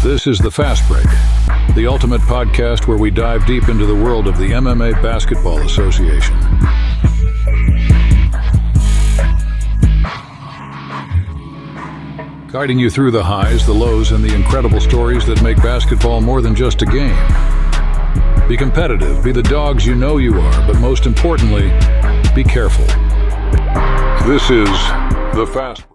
This is the FastBreak, the ultimate podcast where we dive deep into the world of the MMA Basketball Association. Guiding you through the highs, the lows, and the incredible stories that make basketball more than just a game. Be competitive, be the dogs you know you are, but most importantly, be careful. This is the FastBreak.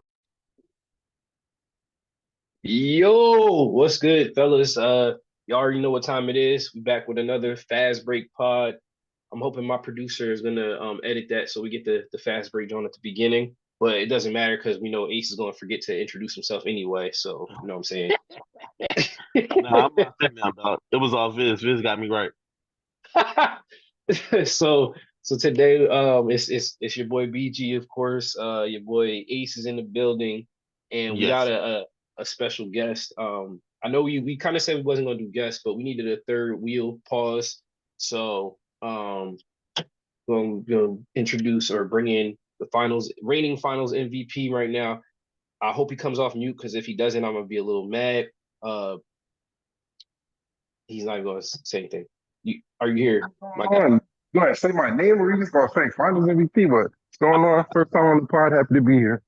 Yo, what's good, fellas? Y'all already know what time it is. We back with another Fast Break pod. I'm hoping my producer is gonna edit that so we get the Fast Break on at the beginning. But it doesn't matter because we know Ace is gonna forget to introduce himself anyway. So you know what I'm saying. Nah, I'm not saying that, dog. It was all Viz. Viz got me right. So today it's your boy BG, of course. Your boy Ace is in the building, and we got a special guest. I know we kind of said we wasn't gonna do guests, but we needed a third wheel pause. So gonna introduce or bring in the reigning finals MVP right now. I hope he comes off mute because if he doesn't, I'm gonna be a little mad. He's not gonna say anything. Are you here? My guy? You gonna say my name or you just gonna say finals MVP? What's going on? First time on the pod, happy to be here.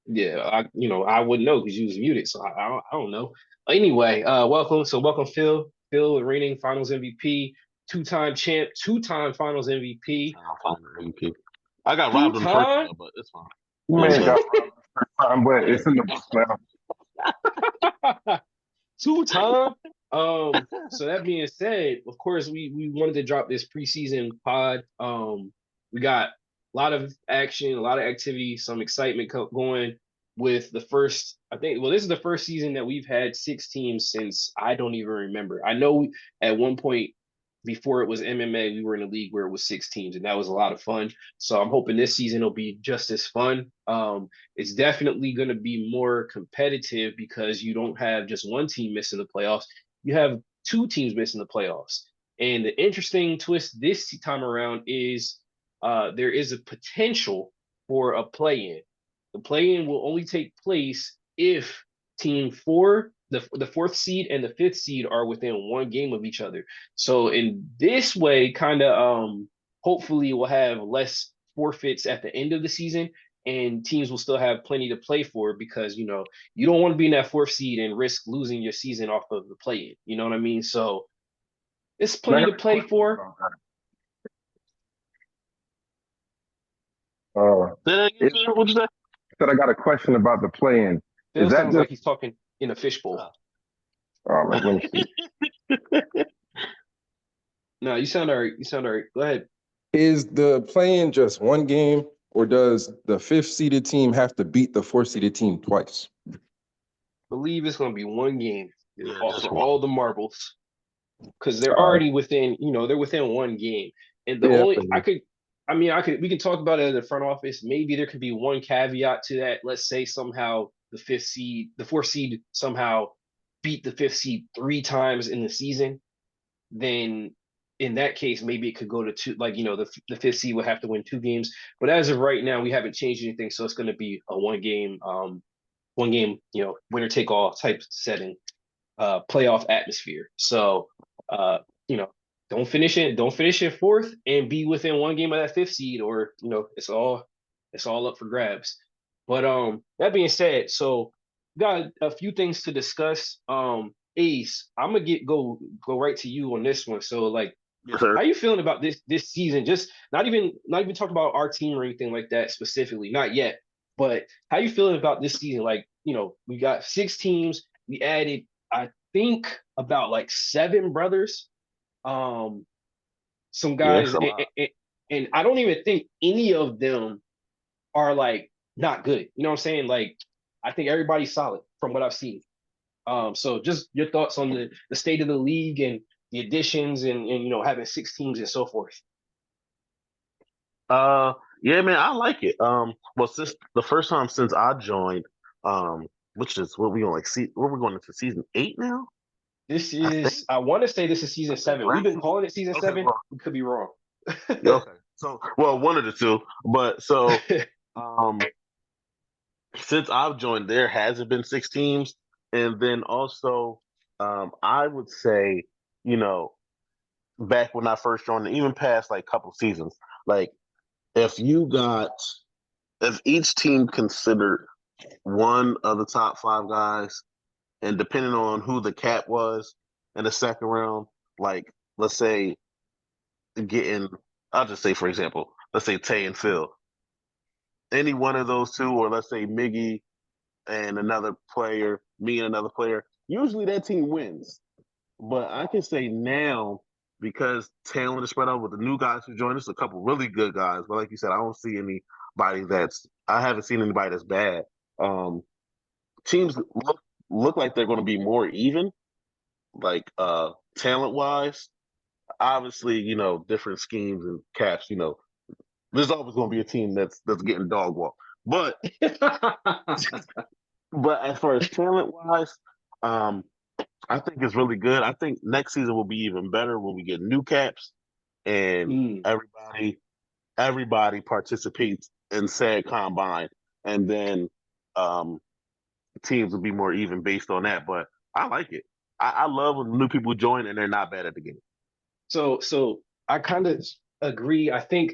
Yeah, I wouldn't know because you was muted, so I don't know. Anyway, welcome. So welcome, Phil. Phil, reigning finals MVP, two-time champ, two-time finals MVP. I got robbed in the first one, but it's fine. Man, got robbed the first time, but it's in the books now. Two-time. So that being said, of course, we wanted to drop this preseason pod. We got a lot of action, a lot of activity, some excitement going with the first, this is the first season that we've had 6 teams since I don't even remember. I know at one point before it was MMA, we were in a league where it was 6 teams, and that was a lot of fun. So I'm hoping this season will be just as fun. It's definitely going to be more competitive because you don't have just one team missing the playoffs. You have 2 teams missing the playoffs. And the interesting twist this time around is there is a potential for a play-in. The play-in will only take place if team 4, the 4th seed and the 5th seed are within 1 game of each other. So in this way, kind of hopefully we'll have less forfeits at the end of the season and teams will still have plenty to play for because, you don't want to be in that 4th seed and risk losing your season off of the play-in. You know what I mean? So it's plenty to play for. What'd you say? I got a question about the play-in. Phil sounds like he's talking in a fishbowl. Let me see. No, you sound all right. Go ahead. Is the play-in just 1 game, or does the 5th seeded team have to beat the 4th seeded team twice? I believe it's going to be 1 game for all the marbles because they're already within. They're within 1 game, and we can talk about it in the front office. Maybe there could be 1 caveat to that. Let's say somehow the 4th seed somehow beat the 5th seed 3 times in the season. Then in that case, maybe it could go to 2, the 5th seed would have to win 2 games. But as of right now, we haven't changed anything. So it's going to be a 1 game, winner take all type setting, playoff atmosphere. So, don't finish in 4th and be within 1 game of that 5th seed, or it's all up for grabs. But that being said, so got a few things to discuss. Ace, I'm gonna go right to you on this one. So how you feeling about this season? Just not even talk about our team or anything like that specifically, not yet. But how you feeling about this season? We got 6 teams. We added, I think, about 7 brothers. Some guys, and I don't even think any of them are not good. You know what I'm saying? I think everybody's solid from what I've seen. So just your thoughts on the state of the league and the additions and having 6 teams and so forth. Yeah, man, I like it. Well, since the first time since I joined, which is what we going we're going into season 8 now. This is, I want to say this is season 7. We've been calling it season 7. Well, we could be wrong. Okay. So, one of the 2. But so, since I've joined, there hasn't been 6 teams. And then also, I would say, you know, back when I first joined, even past like couple seasons, like if you got, if each team considered one of the top five guys, and depending on who the cap was in the second round, like let's say getting, I'll just say for example, let's say Tay and Phil, any one of those two, or let's say Miggy and another player, me and another player, usually that team wins. But I can say now, because talent is spread out with the new guys who joined us, a couple really good guys. But like you said, I don't see anybody I haven't seen anybody that's bad. Um, Teams look like they're going to be more even, like talent wise. Obviously, different schemes and caps. There's always going to be a team that's getting dog walked. But but as far as talent wise, um, I think it's really good. I think next season will be even better when we get new caps and everybody participates in said combine, and then um, teams will be more even based on that. But I like it. I love when new people join and they're not bad at the game. So I kind of agree. I think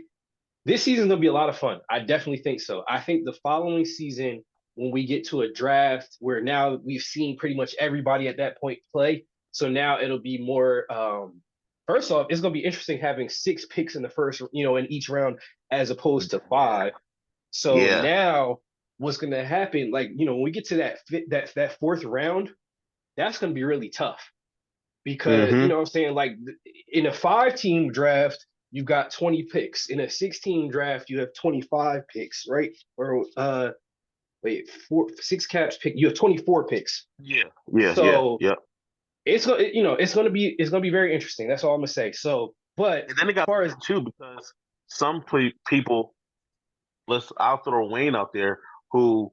this season's gonna be a lot of fun. I definitely think so. I think the following season, when we get to a draft where now we've seen pretty much everybody at that point play, so now it'll be more. First off, it's gonna be interesting having 6 picks in the first, in each round as opposed to 5. So Yeah. now what's gonna happen? Like, when we get to that fourth round, that's gonna be really tough because Mhm. you know what I'm saying. Like in a 5-team draft, you've got 20 picks. In a 16 draft, you have 25 picks, right? Or wait, 6 caps pick. You have 24 picks. Yeah. Yeah. So Yeah. it's gonna be very interesting. That's all I'm gonna say. So, but And then it as got far as too because some people. I'll throw Wayne out there, who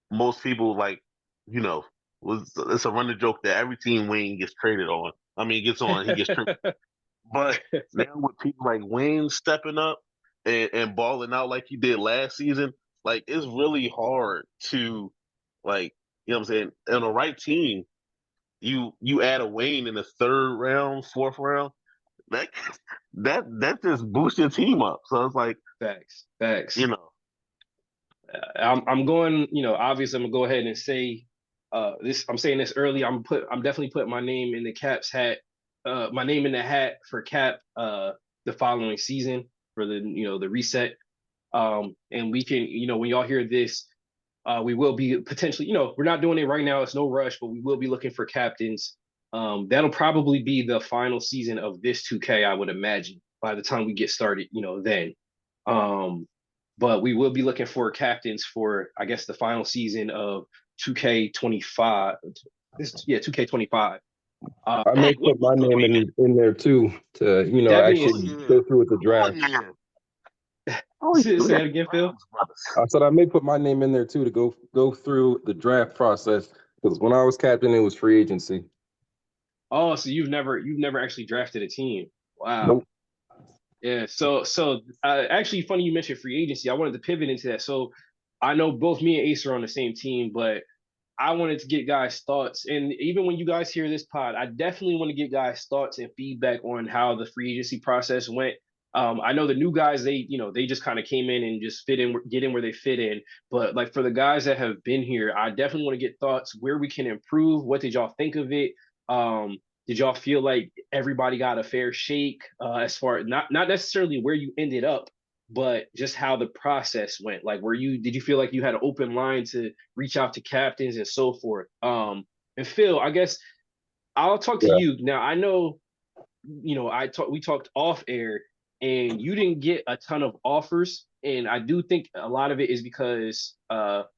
most people like. It's a running joke that every team Wayne gets traded on. I mean, gets on, he gets traded. But now with people like Wayne stepping up and balling out like he did last season, like it's really hard to like, what I'm saying, on the right team, you add a Wayne in the third round, fourth round, that that just boosts your team up. So it's like, facts. you know, I'm going. Obviously, I'm gonna go ahead and say this. I'm saying this early. I'm definitely putting my name in the Caps hat. My name in the hat for Cap. The following season for the reset. And we can, when y'all hear this, we will be potentially, we're not doing it right now. It's no rush, but we will be looking for captains. That'll probably be the final season of this 2K, I would imagine, by the time we get started, then. But we will be looking for captains for, I guess, the final season of 2K25. 2K25. I may put my name in there too to, That actually go through with the draft. Say that again, Phil. I said I may put my name in there too to go through the draft process because when I was captain, it was free agency. Oh, so you've never actually drafted a team. Wow. Nope. Yeah. So actually, funny you mentioned free agency. I wanted to pivot into that. So I know both me and Ace are on the same team, but I wanted to get guys' thoughts. And even when you guys hear this pod, I definitely want to get guys' thoughts and feedback on how the free agency process went. I know the new guys, they just kind of came in and just get in where they fit in. But like for the guys that have been here, I definitely want to get thoughts where we can improve. What did y'all think of it? Did y'all feel like everybody got a fair shake as far not necessarily where you ended up, but just how the process went? Like, did you feel like you had an open line to reach out to captains and so forth? And Phil, I guess I'll talk to you now. I know, we talked off air, and you didn't get a ton of offers, and I do think a lot of it is because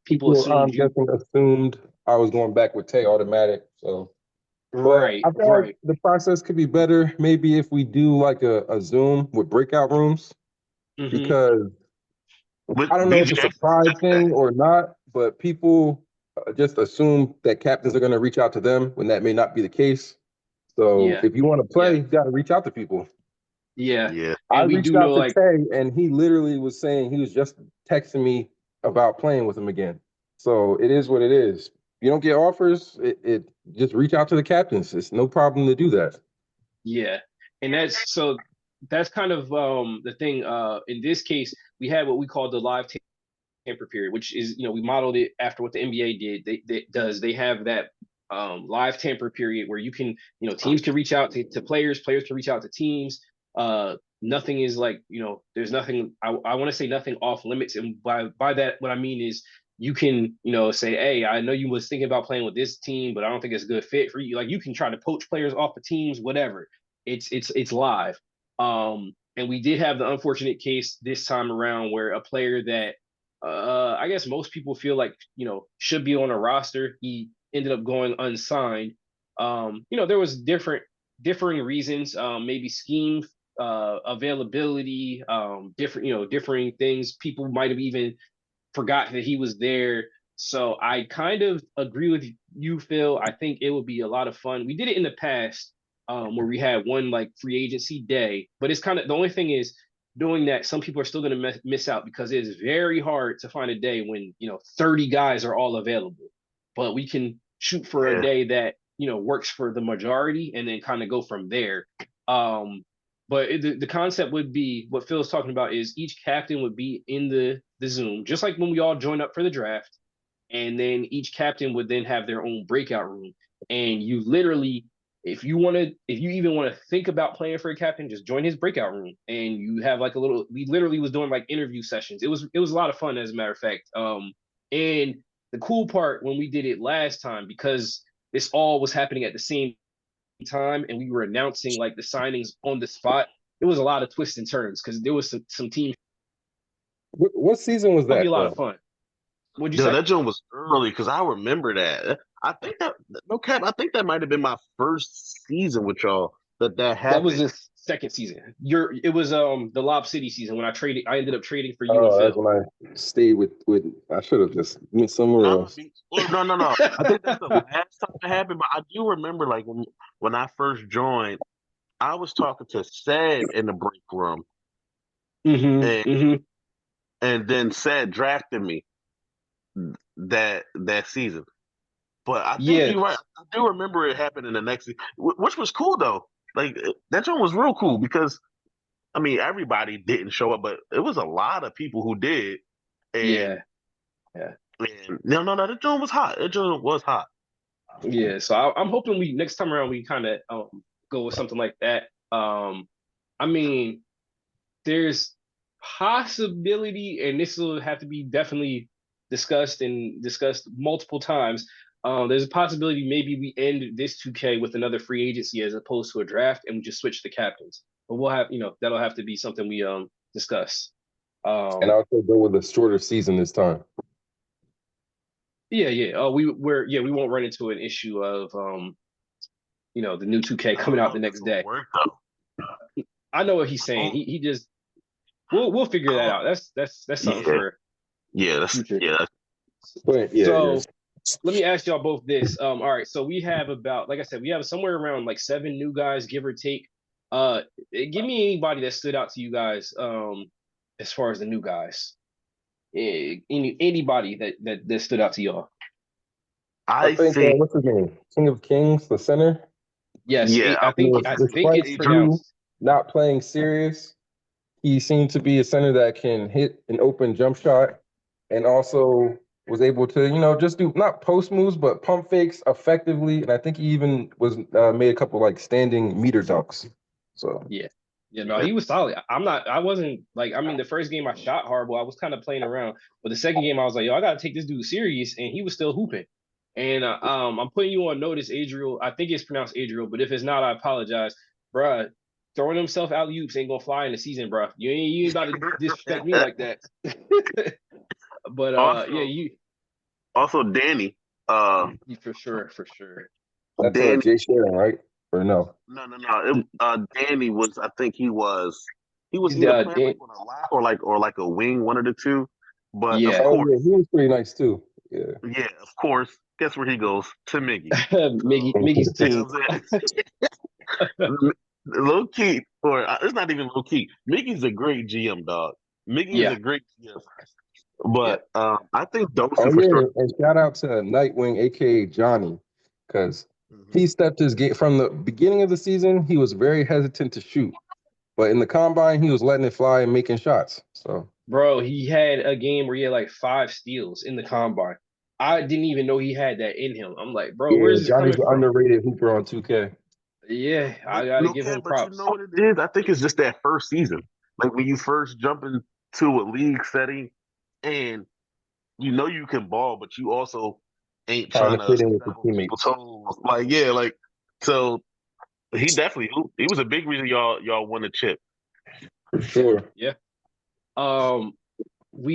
people assumed I was going back with Tay automatic. So. Right. I feel like the process could be better. Maybe if we do like a Zoom with breakout rooms, because I don't know if it's a pride thing or not, but people just assume that captains are going to reach out to them when that may not be the case. So if you want to play, you got to reach out to people. Yeah. I reached out to Tay, and he literally was saying he was just texting me about playing with him again. So it is what it is. you don't get offers, it just reach out to the captains. It's no problem to do that. Yeah, and that's kind of the thing. In this case, we had what we call the live tamper period, which is we modeled it after what the NBA did. They have that live tamper period where you can teams can reach out to players, players can reach out to teams. Nothing is like there's nothing. I want to say nothing off limits, and by that what I mean is you can say, hey, I know you was thinking about playing with this team, but I don't think it's a good fit for you. Like you can try to poach players off the teams, whatever. It's live. And we did have the unfortunate case this time around where a player that I guess most people feel like should be on a roster, he ended up going unsigned. There was differing reasons, maybe scheme, availability, differing things. People might have even forgot that he was there. So I kind of agree with you, Phil. I think it would be a lot of fun. We did it in the past, where we had one like free agency day, but it's kind of the only thing is doing that. Some people are still going to miss out because it is very hard to find a day when 30 guys are all available. But we can shoot for a day that works for the majority, and then kind of go from there. But the concept would be what Phil's talking about is each captain would be in the Zoom, just like when we all join up for the draft. And then each captain would then have their own breakout room. And you literally, if you even want to think about playing for a captain, just join his breakout room. And you have like we literally was doing like interview sessions. It was a lot of fun, as a matter of fact. And the cool part when we did it last time, because this all was happening at the same time and we were announcing like the signings on the spot, it was a lot of twists and turns because there was some teams. What season was that? It'll be a lot of fun. What'd you say? That joint was early because I remember that. I think that I think that might have been my first season with y'all that happened. That was the second season. It was the Lob City season when I ended up trading for you and Phil. That's when I stayed with I should have just went somewhere else. No. I think that's the last time it happened, but I do remember like when I first joined, I was talking to Szn3 in the break room. And then Szn3 drafted me that season. But I think you're right. I do remember it happened in the next season, which was cool though. Like that one was real cool because I mean everybody didn't show up, but it was a lot of people who did. And, And no, that joint was hot. That joint was hot. Yeah, so I'm hoping next time around we kind of go with something like that. I mean, there's possibility, and this will have to be definitely discussed multiple times. There's a possibility maybe we end this 2K with another free agency as opposed to a draft, and we just switch the captains. But we'll have, that'll have to be something we discuss. And also go with a shorter season this time. Yeah. Oh, we won't run into an issue of the new 2K coming out the next day. I know what he's saying. He just we'll figure that out. That's something for future. So let me ask y'all both this. All right, so we have about, like I said, we have somewhere around like 7 new guys, give or take. Give me anybody that stood out to you guys as far as the new guys. Anybody that stood out to y'all? I think what's his name? King of Kings, the center. Yes, I think it's pronounced. Not playing serious. He seemed to be a center that can hit an open jump shot, and also was able to just do not post moves but pump fakes effectively. And I think he even was made a couple like standing meter dunks. So he was solid. I wasn't like, I mean, the first game I shot horrible. I was kind of playing around, but the second game I was like, yo, I gotta take this dude serious, and he was still hooping. And I'm putting you on notice, Adriel. I think it's pronounced Adriel, but if it's not, I apologize, bruh. Throwing himself out-oops ain't gonna fly in the season, bruh. You ain't about to disrespect me like that. But also Danny. For sure. That's Jay Sharon, right? Or no? No. Danny was. I think he was either playing on a lap or like a wing, one of the two. But of course, he was pretty nice too. Yeah. Yeah, of course. Guess where he goes? To Miggy. Miggy's too. Low key, or it's not even low key. Miggy's a great GM, dog. Miggy is a great GM. But I think Oh Dosey for yeah, sure. and shout out to Nightwing, aka Johnny, because Mhm. he stepped his game from the beginning of the season. He was very hesitant to shoot, but in the combine, he was letting it fly and making shots. So Bro, he had a game where he had like 5 steals in the combine. I didn't even know he had that in him. I'm like, bro, yeah, where's this Johnny's coming an from? underrated hooper on 2K. Yeah, I But gotta no give cap, him but you know props. what it is? I think it's just that first season. Like when you first jump into a league setting and you know you can ball, but you also ain't Trying trying to to fit in with step the on people's teammates. toes. Like, yeah, like so he definitely he was a big reason y'all won the chip. For sure. Yeah. Um, and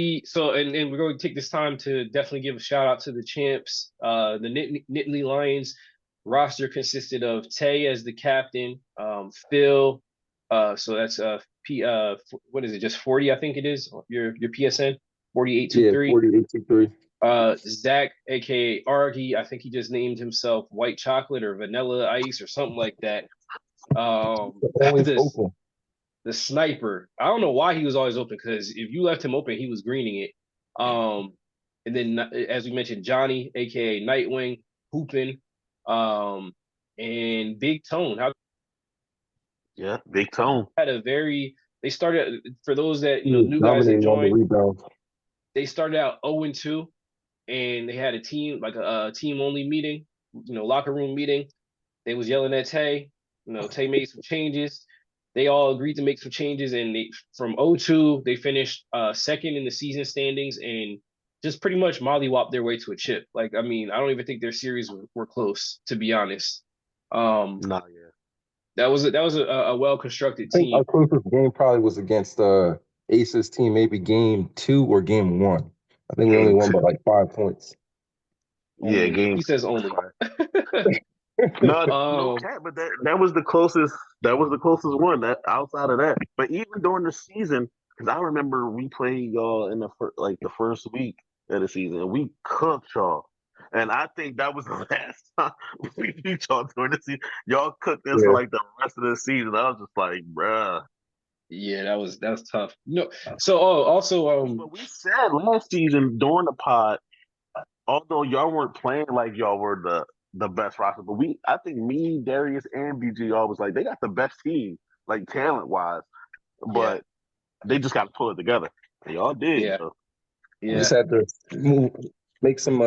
we're going to take this time to definitely give a shout out to the champs. The Nittany Lions roster consisted of Tay as the captain, Phil. So that's what is it? Just 40, I think it is. Your PSN Yeah, 4823. 48-3. Zach, aka Argy, I think he just named himself White Chocolate or Vanilla Ice or something like that. Always This open. the sniper. I don't know why he was always open because if you left him open, he was greening it. And then as we mentioned, Johnny, aka Nightwing, hooping, um, and Big Tone. How Yeah, big tone. had a very they started for those that He was new guys that dominating on the joined. rebound. They started out 0-2, and they had a team like a team only meeting, locker room meeting. They was yelling at Tay. Tay made some changes. They all agreed to make some changes, and from 0-2, they finished second in the season standings and just pretty much mollywopped their way to a chip. Like, I mean, I don't even think their series were close, to be honest. Um, Nah, yeah. that was a well constructed I think our team. closest game probably was against Aces team, maybe game 2 or game 1. I think we only Game won by two. like 5 points. Yeah, Only game he two. says only. No um, cap, but that was the closest. That was the closest one. That outside of that, but even during the season, because I remember we played y'all in the first week of the season, and we cooked y'all. And I think that was the last time we beat y'all during the season. Y'all cooked us for Yeah. like the rest of the season. I was just like, bruh. yeah, that's tough. No, so also But we said last season during the pod, although y'all weren't playing like y'all were the best roster, but I think me, Darius, and BG all was like they got the best team, like talent wise, yeah, but they just got to pull it together. And y'all did. yeah, So. We just yeah. had to make some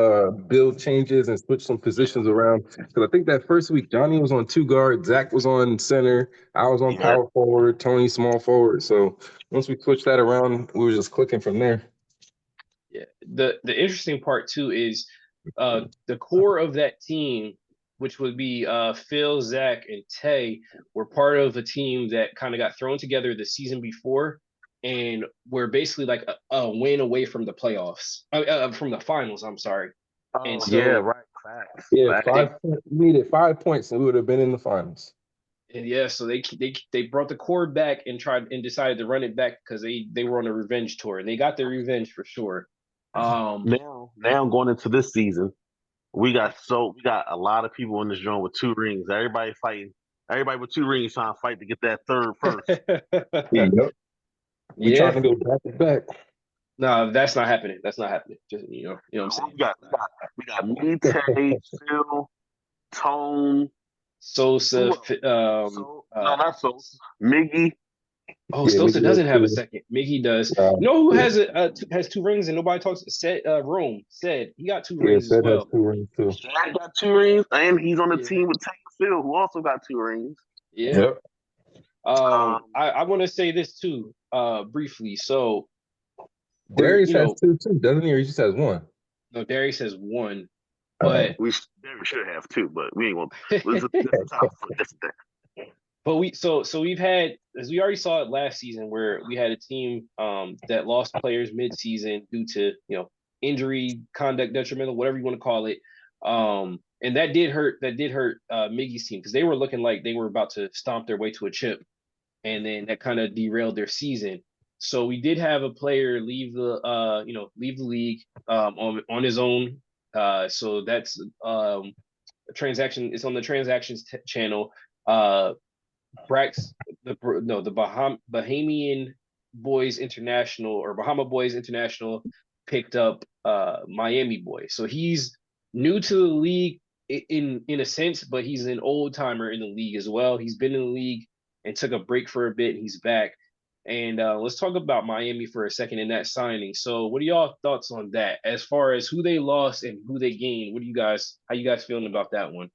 build changes and switch some Yeah. positions around. Because I think that first week, Johnny was on 2 guard, Zach was on center, I was on Yeah. power forward, Tony small forward. So once we switched that around, we were just clicking from there. Yeah. The interesting part too is the core of that team, which would be Phil, Zach, and Tay, were part of a team that kind of got thrown together the season before, and were basically like a win away from the playoffs, from the finals. I'm sorry. And Oh yeah, so right. Facts. Yeah, Facts. they we needed 5 points and we would have been in the finals. and yeah, so they brought the core back and tried and decided to run it back because they were on a revenge tour and they got their revenge for sure. Um, Now going into this season, we got a lot of people in this joint with 2 rings. Everybody fighting. Everybody with 2 rings trying to fight to get that third first. Yep. We trying yeah, to go back to back. no, that's not happening. That's not happening. Just what I'm Who saying. we got me, Tay, Phil, Tone. Sosa, Who else? So no, uh, not so. Miggy. oh, Yeah, Sosa Mickey has doesn't have a two. second. Miggy does. Uh, You know who yeah, has 2 rings and nobody talks? Said Rome said he got two yeah, rings as Fed has well. 2 rings too. Shaq got 2 rings, and he's on the Yeah, team with Tay and Phil, who also got 2 rings. yeah. Yep. Um, I want to say this too, briefly. So we're, Darius has two too, doesn't he? Or he just has one. no, Darius has one, Uh, but we should have 2, but we ain't going. This is a topic for this thing. But we've had, as we already saw it last season, where we had a team that lost players mid-season due to injury, conduct detrimental, whatever you want to call it. And that did hurt. That did hurt Miggy's team because they were looking like they were about to stomp their way to a chip, and then that kind of derailed their season. So we did have a player leave the league on his own. So that's a transaction. It's on the transactions channel. Brax, the Bahamian Boys International or Bahama Boys International picked up Miami boy. So he's new to the league in a sense, but he's an old timer in the league as well. He's been in the league and took a break for a bit. And he's back. And let's talk about Miami for a second in that signing. So, what are y'all thoughts on that? As far as who they lost and who they gained, how you guys feeling about that one?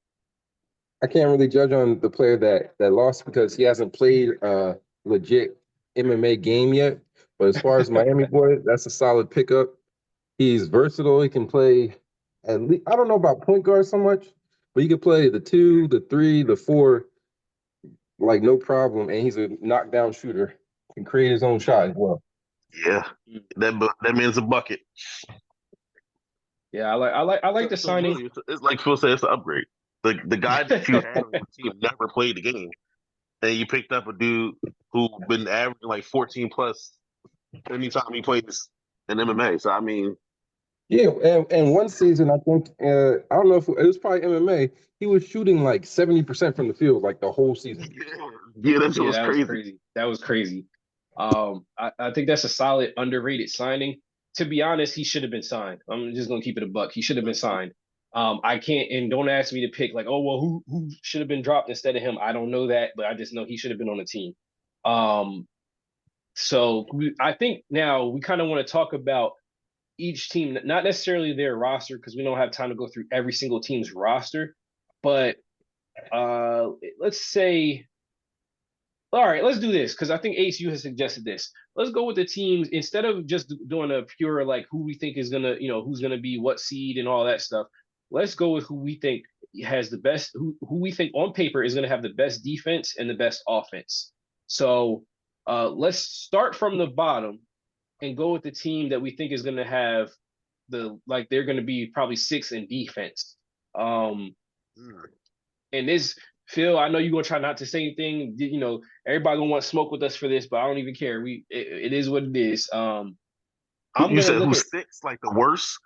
I can't really judge on the player that lost because he hasn't played a legit MMA game yet. But as far as Miami boy, that's a solid pickup. He's versatile. He can play at least, I don't know about point guard so much, but he can play the 2, the 3, the 4, like no problem. And he's a knockdown shooter. Can create his own shot as well. Yeah, that means a bucket. Yeah, I like the signing. Really, it's like Phil said, it's an upgrade. The guy that you had on your team never played the game, and you picked up a dude who been averaging like 14 plus anytime he plays in MMA. So I mean, yeah, and one season I think I don't know if it was probably MMA. He was shooting like 70% from the field like the whole season. Yeah, that was crazy. That was crazy. I think that's a solid underrated signing. To be honest, he should have been signed. I'm just gonna keep it a buck. He should have been signed. I can't, and don't ask me to pick like, oh well, who should have been dropped instead of him. I don't know that, but I just know he should have been on the team. So I think now we kind of want to talk about each team, not necessarily their roster, because we don't have time to go through every single team's roster. But let's say, all right, let's do this because I think Ace, you has suggested this. Let's go with the teams instead of just doing a pure like who we think is gonna, who's gonna be what seed and all that stuff. Let's go with who we think has the best, who we think on paper is gonna have the best defense and the best offense. So let's start from the bottom and go with the team that we think is gonna have they're gonna be probably 6th in defense. And this. Phil, I know you're gonna try not to say anything. Everybody gonna want to smoke with us for this, but I don't even care. It is what it is. You said who's 6, like the worst?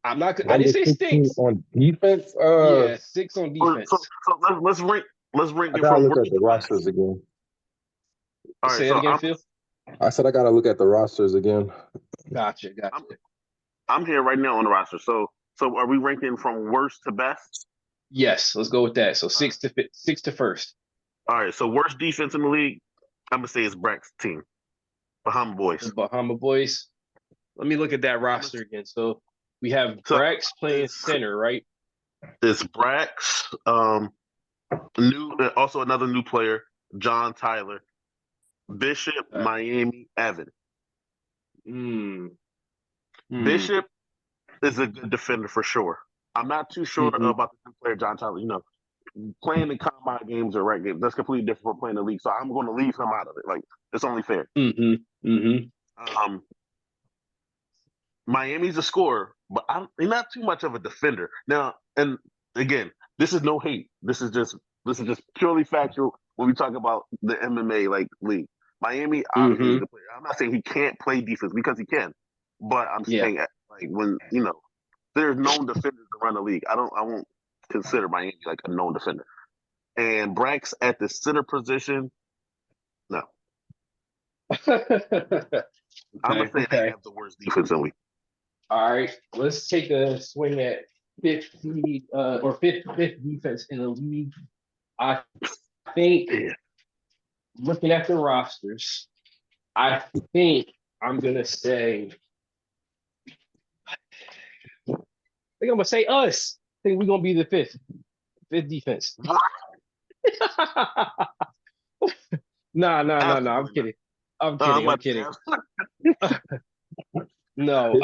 I'm not. I didn't say 6 on defense. Yeah, 6 on defense. So let's rank. I gotta look at the rosters again. All right, say it again, Phil. I said I gotta look at the rosters again. Gotcha. I'm here right now on the roster. So are we ranking from worst to best? Yes, let's go with that. So 6 to first. All right. So worst defense in the league, I'm gonna say it's Brack's team, Bahama Boys. The Bahama Boys. Let me look at that roster again. So we have Brax playing center, right? It's Brax. Also another new player, John Tyler, Bishop, Miami, Evan. Bishop is a good defender for sure. I'm not too sure about the new player, John Tyler. Playing in combine games or rec games, that's completely different from playing in the league. So I'm going to leave him out of it. Like, it's only fair. Miami's a scorer, but he's not too much of a defender. Now, and again, this is no hate. This is just purely factual when we talk about the MMA league. Miami obviously is the player. I'm not saying he can't play defense because he can, but I'm saying when there's known defenders around the league. I won't consider Miami like a known defender. And Brax at the center position, no. I'm gonna say they have the worst defense in the league. All right, let's take a swing at fifth defense in the league. I think looking at the rosters, I think I'm gonna say. I think I'm gonna say us. I think we're gonna be the fifth defense. No. I'm kidding. I'm kidding. No.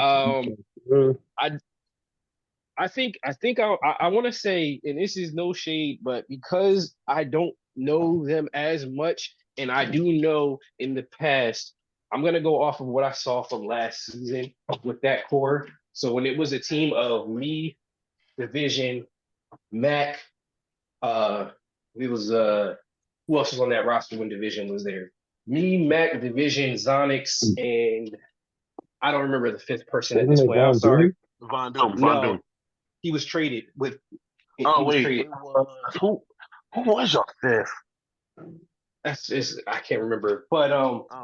I think I want to say, and this is no shade, but because I don't know them as much, and I do know in the past, I'm gonna go off of what I saw from last season with that core. So when it was a team of me, Division, Mac, it was who else was on that roster when Division was there? Me, Mac, Division, Zonix, and I don't remember the fifth person at this point. I'm sorry. Von Doom. He was traded with. Who was your fifth? I can't remember, but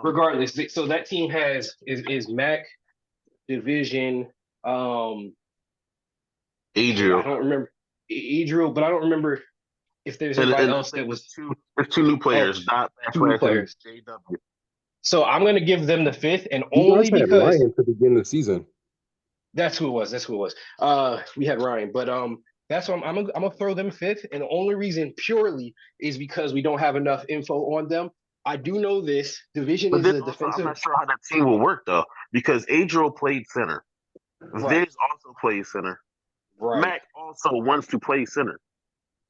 regardless, so that team is Mac, division. Adriel. I don't remember Adriel, but I don't remember if there's anybody else that was there's two new players, not two new players. JW. So I'm gonna give them the 5th, and You only guys had because Ryan to begin the season. that's who it was. That's who it was. We had Ryan, but that's why I'm gonna throw them 5th, and the only reason purely is because we don't have enough info on them. I do know this division But is then a also, defensive. I'm not sure how that team will work though, because Adriel played center. Right. Viz also plays center. Right. Mac also wants to play center.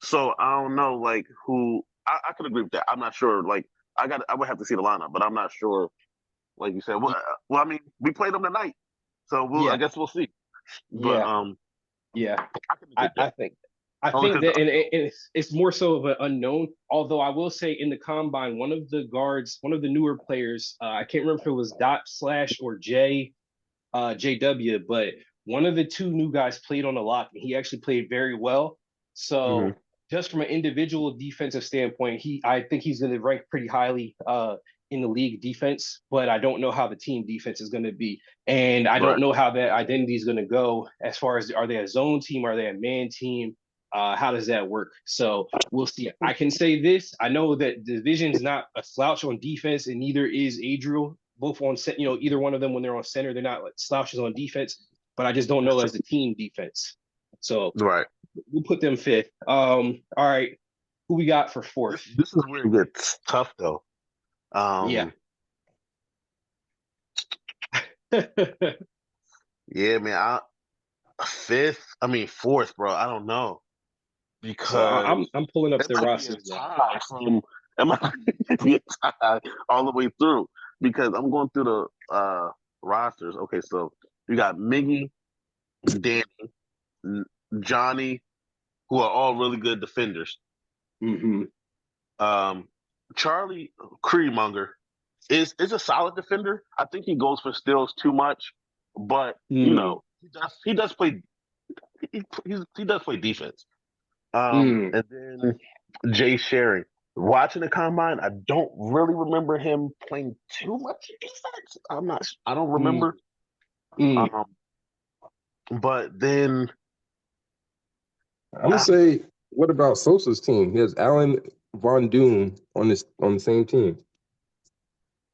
So I don't know, like who I could agree with that. I'm not sure. Like I would have to see the lineup, but I'm not sure. Like you said, well, I mean, we played them tonight, so I guess we'll see. But yeah, I can agree with that. I think that, and it's more so of an unknown. Although I will say, in the combine, one of the guards, one of the newer players, I can't remember if it was / or JW, but one of the two new guys played on the lock, and he actually played very well. So just from an individual defensive standpoint, I think he's going to rank pretty highly in the league defense, but I don't know how the team defense is going to be. And I don't know how that identity is going to go as far as, are they a zone team? Are they a man team? How does that work? So we'll see. I can say this. I know that the division's not a slouch on defense, and neither is Adriel. Both on set, either one of them when they're on center, they're not like slouches on defense, but I just don't know as a team defense. So we'll put them 5th. All right. Who we got for 4th? This is where it gets tough though. Yeah, man. 4th, bro. I don't know because I'm pulling up the rosters now. It might be a tie all the way through because I'm going through the rosters. Okay, so you got Miggy, Danny, Johnny, who are all really good defenders. Charlie Creedmonger is a solid defender. I think he goes for steals too much, but he does play. He does play defense. And then Jay Sharing. Watching the combine, I don't really remember him playing too much defense. I don't remember. But then I'm gonna say, what about Sosa's team? He has Alan Von Doom on the same team.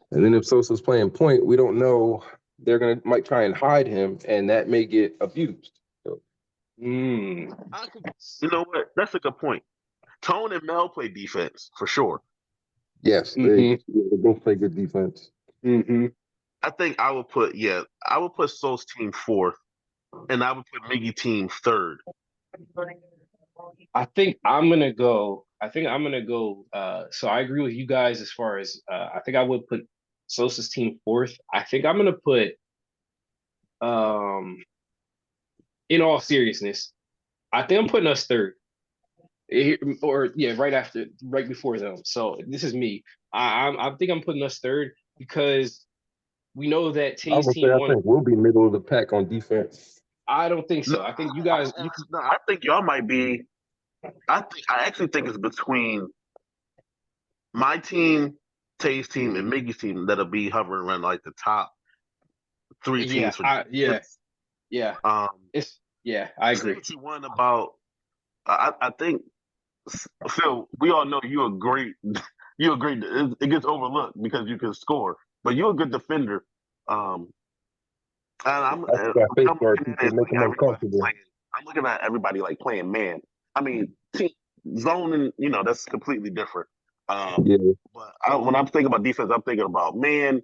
And then if Sosa's playing point, we don't know. Might try and hide him, and that may get abused. So. You know what? That's a good point. Tone and Mel play defense for sure. Yes, they both play good defense. I think I would put So's team 4th, and I would put Miggy team 3rd. I think I'm gonna go. So I agree with you guys as far as I think I would put Sosa's team 4th. I think I'm gonna put in all seriousness, I think I'm putting us 3rd. Right before them. So this is me. I think I'm putting us 3rd because we know that Tay's team I think we'll be middle of the pack on defense. I don't think so. I think you guys. I think y'all might be. I actually think it's between my team, Tay's team, and Miggy's team that'll be hovering around like the top 3 teams. I agree. What you want about? I think, Phil. We all know you agree. You agree. It gets overlooked because you can score, but you're a good defender. And I'm looking at everybody like playing man. I mean, zoning, that's completely different. But when I'm thinking about defense, I'm thinking about man.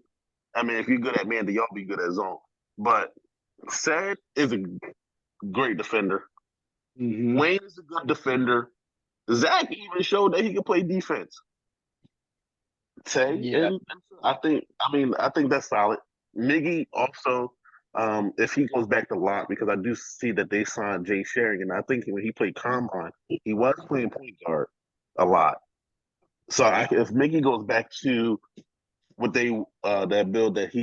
I mean, if you're good at man, then y'all be good at zone. But Sad is a great defender. Wayne is a good defender. Zach even showed that he can play defense. I think that's solid. Miggy also, if he goes back to lock, because I do see that they signed Jay Sharing, and I think when he played combine, he was playing point guard a lot. So if Miggy goes back to what they that build that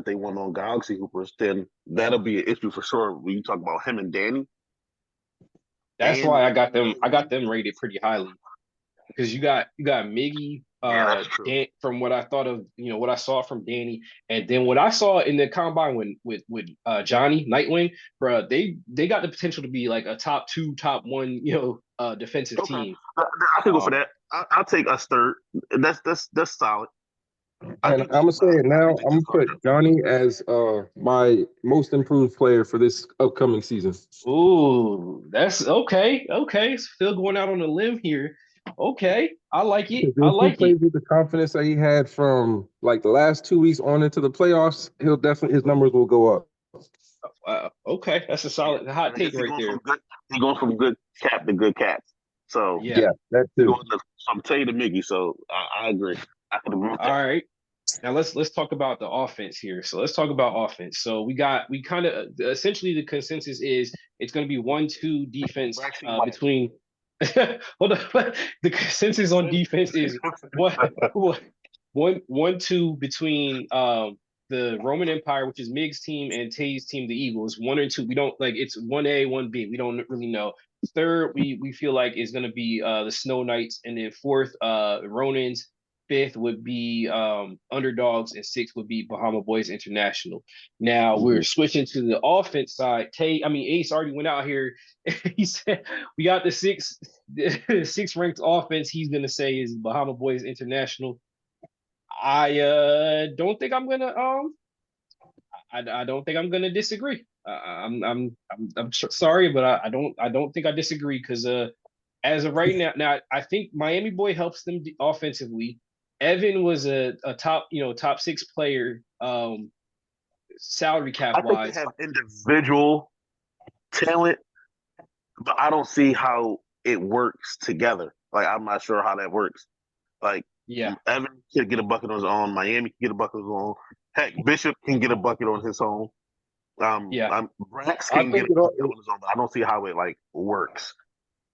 they won on Galaxy Hoopers, then that'll be an issue for sure when you talk about him and Danny. That's why I got them rated pretty highly because you got Miggy, that's true. From what I thought of, what I saw from Danny, and then what I saw in the combine with Johnny Nightwing, bro, they got the potential to be like a top 2, top 1, defensive team. I can go for that. I'll take us third. That's solid. And I'm gonna say it now. I'm gonna put Johnny as my most improved player for this upcoming season. Ooh, that's okay. Okay, still going out on a limb here. Okay, I like it. I like it. Plays with the confidence that he had from like the last 2 weeks on into the playoffs, his numbers will go up. Okay, that's a solid hot take right there. He's going from good cap to good cap. So yeah, that too. From Tay to Miggy. So I agree. All right. Now let's talk about the offense here. So let's talk about offense. So we kind of essentially the consensus is it's going to be 1-2 defense between. Hold on. The consensus on defense is 1-2 between the Roman Empire, which is Mig's team, and Tay's team, the Eagles. 1 or 2. We don't like it's 1A, 1B. We don't really know. Third, we feel like is going to be the Snow Knights, and then fourth, Ronins. Fifth would be Underdogs, and sixth would be Bahama Boys International. Now we're switching to the offense side. Ace already went out here. He said we got the sixth ranked offense. He's gonna say is Bahama Boys International. I don't think I'm gonna I don't think I'm gonna disagree. I'm sorry, but I don't think I disagree because as of right now I think Miami Boy helps them offensively. Evan was a top 6 player, salary cap wise. I think they have individual talent, but I don't see how it works together. Like I'm not sure how that works. Like Evan can get a bucket on his own. Miami can get a bucket on his own. Heck, Bishop can get a bucket on his own. Brax can get a bucket on his own. But I don't see how it like works.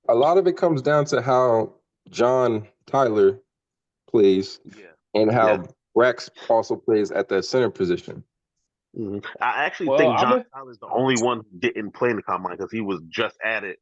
A lot of it comes down to how John Tyler plays and how Brax also plays at the center position. Mm-hmm. I actually think John Tyler is the only one who didn't play in the combine because he was just added.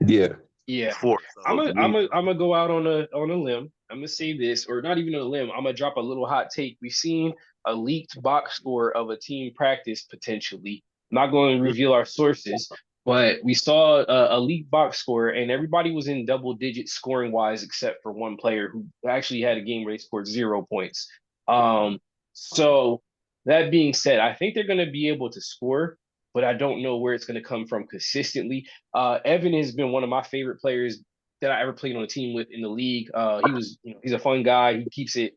Yeah. Before, so I'm gonna go out on a limb. I'm gonna say this, or not even on a limb. I'm gonna drop a little hot take. We've seen a leaked box score of a team practice potentially. I'm not going to reveal our sources, but we saw a leaked box score, and everybody was in double digits scoring wise, except for one player who actually had a game where he scored 0 points. So that being said, I think they're going to be able to score, but I don't know where it's going to come from consistently. Evan has been one of my favorite players that I ever played on a team with in the league. He's a fun guy. He keeps it,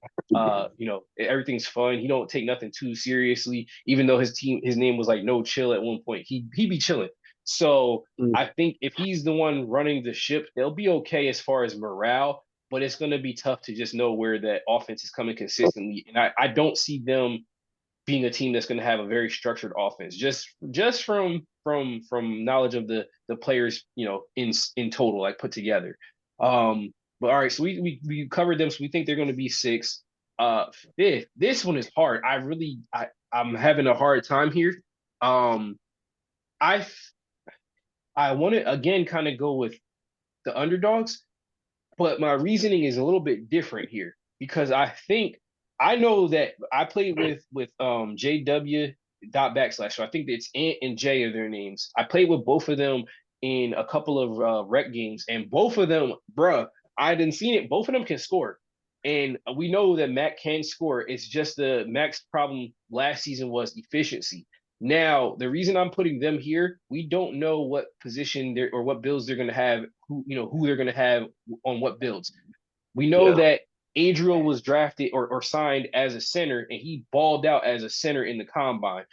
everything's fun. He don't take nothing too seriously, even though his name was like No Chill at one point. He be chilling. So I think if he's the one running the ship, they'll be okay as far as morale, but it's going to be tough to just know where that offense is coming consistently. And I don't see them being a team that's going to have a very structured offense, just from knowledge of the players, in total, like put together. But all right, so we covered them, so we think they're going to be 6. Fifth, this one is hard. I'm having a hard time here. I want to again kind of go with the Underdogs, but my reasoning is a little bit different here because I know that I played with JW // so I think it's Ant and Jay are their names. I played with both of them in a couple of rec games, and both of them, bruh, I didn't see it. Both of them can score, and we know that Mac can score. It's just the Mac's problem last season was efficiency. Now, the reason I'm putting them here, we don't know what position or what builds they're going to have, who they're going to have on what builds. We know that Adriel was drafted or signed as a center, and he balled out as a center in the combine.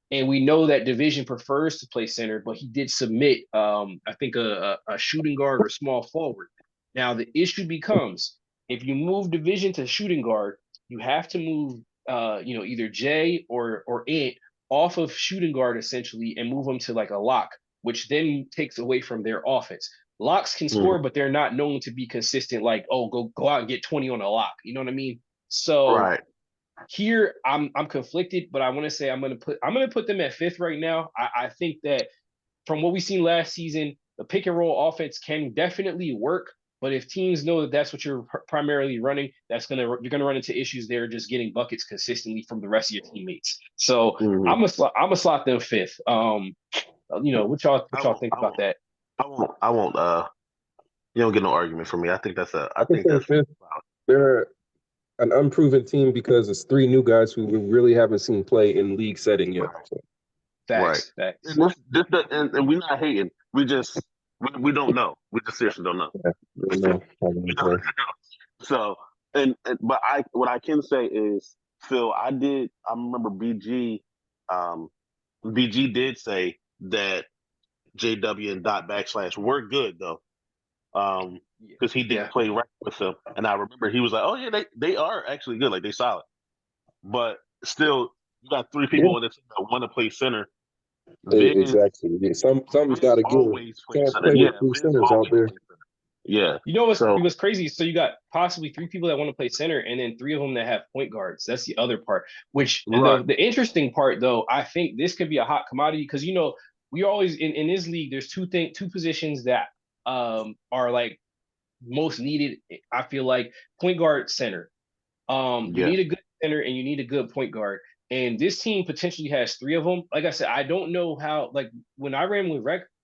And we know that Division prefers to play center, but he did submit, I think, a shooting guard or small forward. Now, the issue becomes, if you move Division to shooting guard, you have to move, either Jay or Ant off of shooting guard essentially and move them to like a lock, which then takes away from their offense. Locks can score, but they're not known to be consistent. Like, go out and get 20 on a lock. You know what I mean? So here I'm conflicted, but I want to say I'm gonna put them at 5th right now. I think that from what we've seen last season, the pick and roll offense can definitely work, But if teams know that that's what you're primarily running, you're gonna run into issues there just getting buckets consistently from the rest of your teammates. So I'm gonna slot them fifth. What y'all think about that? I won't. You don't get no argument from me. I think that's I think that's fifth. They're an unproven team because it's 3 new guys who we really haven't seen play in league setting yet. So. Facts. And we're not hating. We don't know. We just seriously don't know. Yeah, we don't know. So but what I can say is, Phil, I remember BG did say that JW and Dot / were good though. Because he did play right with them. And I remember he was like, oh yeah, they are actually good, like they solid. But still, you got 3 people on the team that want to play center. Exactly. Yeah. Something's got to give. Can't play with 2 centers out there. Yeah. You know what's crazy? So you got possibly 3 people that want to play center, and then 3 of them that have point guards. That's the other part. Which the interesting part, though, I think this could be a hot commodity because we always in this league. There's 2 positions that are like most needed. I feel like point guard, center. You need a good center and you need a good point guard. And this team potentially has 3 of them. Like I said, I don't know how. Like when I ran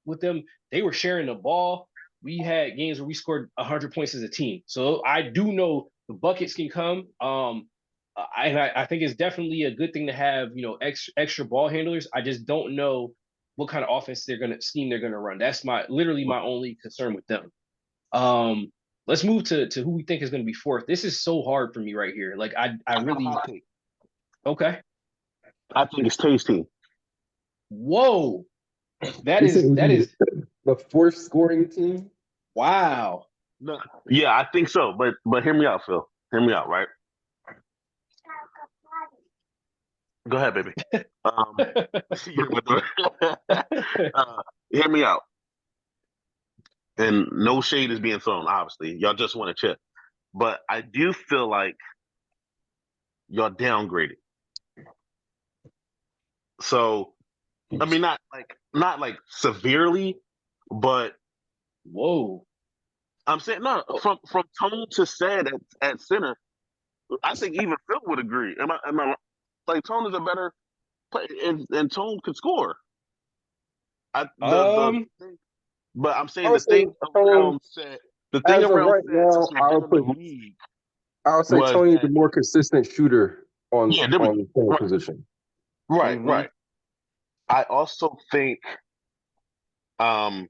with them, they were sharing the ball. We had games where we scored 100 points as a team. So I do know the buckets can come. I think it's definitely a good thing to have, extra ball handlers. I just don't know what kind of offense they're gonna run. That's literally my only concern with them. Let's move to who we think is gonna be 4th. This is so hard for me right here. Like I really okay. I think it's Tate's team. Whoa. That is the 4th scoring team. Wow. No, yeah, I think so. But hear me out, Phil. Hear me out, right? Go ahead, baby. Hear me out. And no shade is being thrown, obviously. Y'all just want to chip. But I do feel like y'all downgraded. So, I mean, not like severely, but whoa. I'm saying no. From Tone to Sad at center, I think even Phil would agree. Am I like Tone is a better player, and Tone could score. But I'm saying the thing around Sad. The thing around right now, I would say Tony's the more consistent shooter on the center position. Right, right. I also think I'm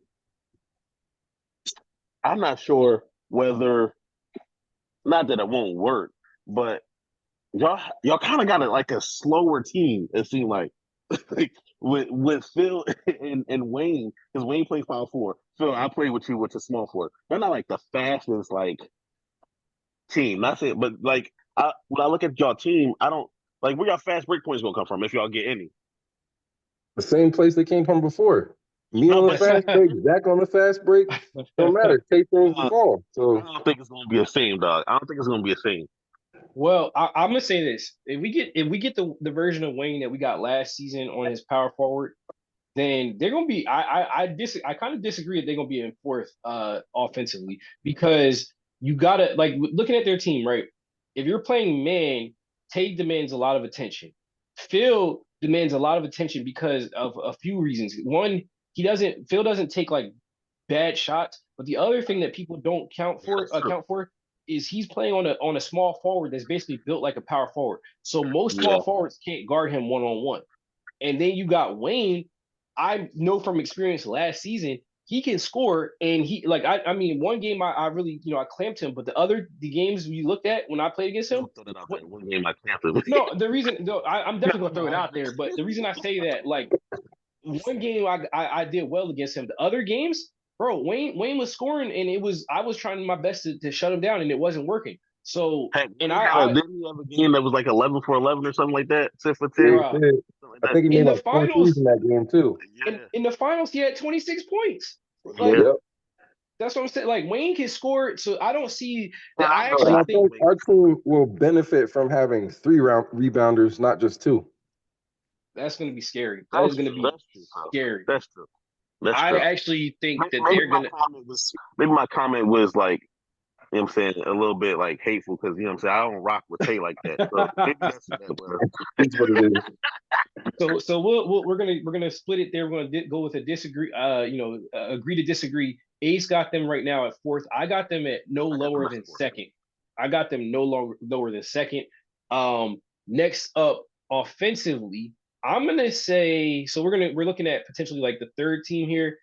not sure whether, not that it won't work, but y'all kind of got like a slower team. It seemed like with Phil and Wayne, because Wayne plays power forward. Phil, I play with you with the small forward. They're not like the fastest team. Not saying, but when I look at y'all team, I don't like where y'all fast break points gonna come from if y'all get any. The same place they came from before. Me on the fast break, Zach on the fast break. Don't matter. Tate throws the ball. So I don't think it's gonna be a thing, dog. I don't think it's gonna be a thing. Well, I'm gonna say this: if we get the version of Wayne that we got last season on his power forward, then they're gonna be. I kind of disagree that they're gonna be in 4th offensively because you gotta looking at their team, right? If you're playing man, Tate demands a lot of attention. Phil demands a lot of attention because of a few reasons. One, Phil doesn't take like bad shots, but the other thing that people don't account for is he's playing on a small forward that's basically built like a power forward. So most small forwards can't guard him 1-on-1. And then you got Wayne. I know from experience last season, he can score, and he I mean one game I really I clamped him, but the games we looked at when I played against him, one game I clamped him. No, the reason I'm definitely gonna throw it out there, but the reason I say that one game I did well against him. The other games, bro, Wayne was scoring, and I was trying my best to shut him down, and it wasn't working. So didn't he have a game that was like 11 for 11 or something like that? 10 for 10. I think he made like 4 threes in that game too. Yeah. In the finals, he had 26 points. That's what I'm saying. Like Wayne can score, so I don't see that. I think our team will benefit from having 3 rebounders, not just 2. That's going to be scary. That is going to be scary. That's true. I actually think that they're going to. Maybe my comment was like you know what I'm saying, a little bit like hateful because you know what I'm saying, I don't rock with Tay like that. So maybe that's what that was. That's what it is. So we're gonna split it there. We're gonna go with a disagree. Agree to disagree. Ace got them right now at fourth. I got them at no lower than second. I got them lower than second. Next up, offensively, I'm gonna say so. We're looking at potentially like the third team here.